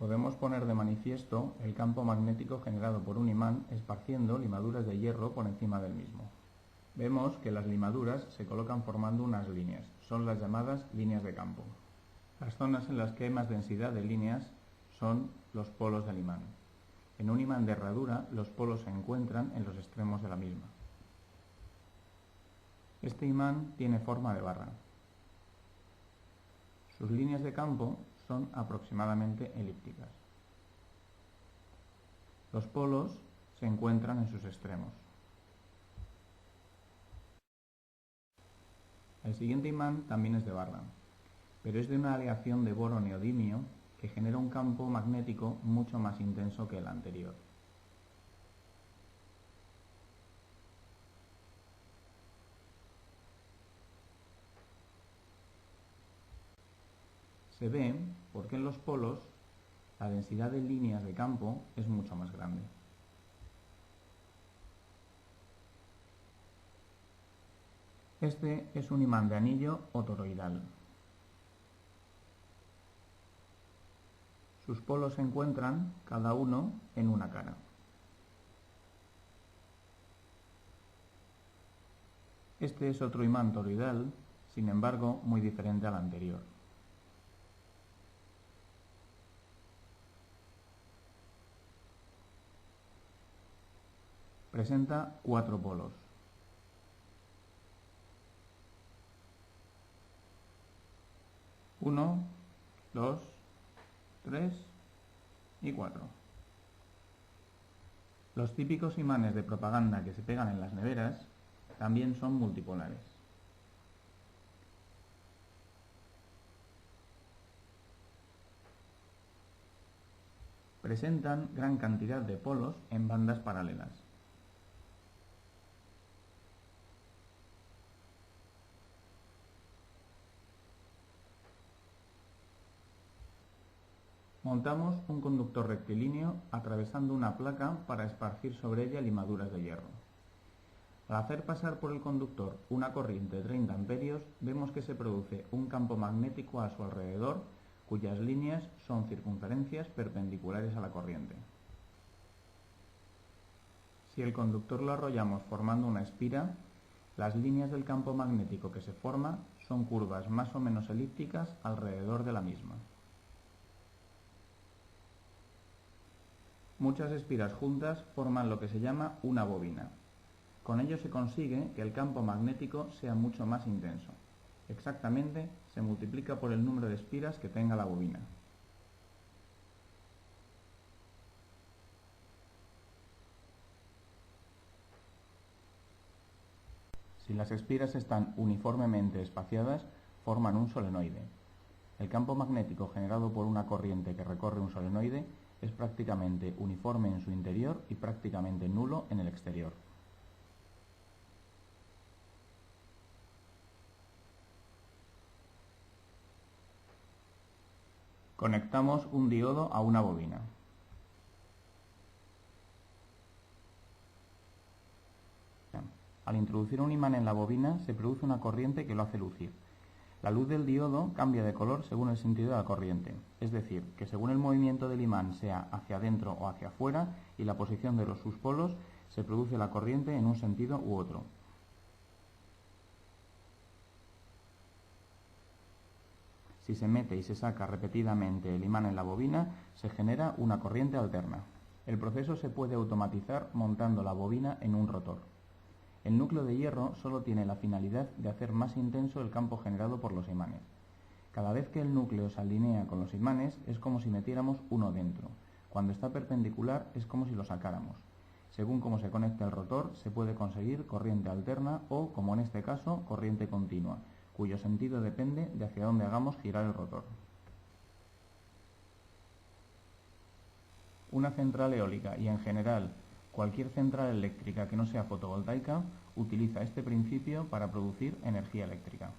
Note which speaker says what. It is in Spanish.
Speaker 1: Podemos poner de manifiesto el campo magnético generado por un imán esparciendo limaduras de hierro por encima del mismo. Vemos que las limaduras se colocan formando unas líneas, son las llamadas líneas de campo. Las zonas en las que hay más densidad de líneas son los polos del imán. En un imán de herradura, los polos se encuentran en los extremos de la misma. Este imán tiene forma de barra. Sus líneas de campo son aproximadamente elípticas. Los polos se encuentran en sus extremos. El siguiente imán también es de barra, pero es de una aleación de boro-neodimio que genera un campo magnético mucho más intenso que el anterior. Se ve porque en los polos la densidad de líneas de campo es mucho más grande. Este es un imán de anillo o toroidal. Sus polos se encuentran cada uno en una cara. Este es otro imán toroidal, sin embargo, muy diferente al anterior. Presenta 4 polos. Uno, 2, 3 y 4. Los típicos imanes de propaganda que se pegan en las neveras también son multipolares. Presentan gran cantidad de polos en bandas paralelas. Montamos un conductor rectilíneo atravesando una placa para esparcir sobre ella limaduras de hierro. Al hacer pasar por el conductor una corriente de 30 amperios, vemos que se produce un campo magnético a su alrededor, cuyas líneas son circunferencias perpendiculares a la corriente. Si el conductor lo arrollamos formando una espira, las líneas del campo magnético que se forma son curvas más o menos elípticas alrededor de la misma. Muchas espiras juntas forman lo que se llama una bobina. Con ello se consigue que el campo magnético sea mucho más intenso. Exactamente, se multiplica por el número de espiras que tenga la bobina. Si las espiras están uniformemente espaciadas, forman un solenoide. El campo magnético generado por una corriente que recorre un solenoide es prácticamente uniforme en su interior y prácticamente nulo en el exterior. Conectamos un diodo a una bobina. Al introducir un imán en la bobina se produce una corriente que lo hace lucir. La luz del diodo cambia de color según el sentido de la corriente, es decir, que según el movimiento del imán sea hacia adentro o hacia afuera y la posición de sus polos, se produce la corriente en un sentido u otro. Si se mete y se saca repetidamente el imán en la bobina, se genera una corriente alterna. El proceso se puede automatizar montando la bobina en un rotor. El núcleo de hierro solo tiene la finalidad de hacer más intenso el campo generado por los imanes. Cada vez que el núcleo se alinea con los imanes es como si metiéramos uno dentro. Cuando está perpendicular es como si lo sacáramos. Según cómo se conecte el rotor, se puede conseguir corriente alterna o, como en este caso, corriente continua, cuyo sentido depende de hacia dónde hagamos girar el rotor. Una central eólica y, en general, cualquier central eléctrica que no sea fotovoltaica utiliza este principio para producir energía eléctrica.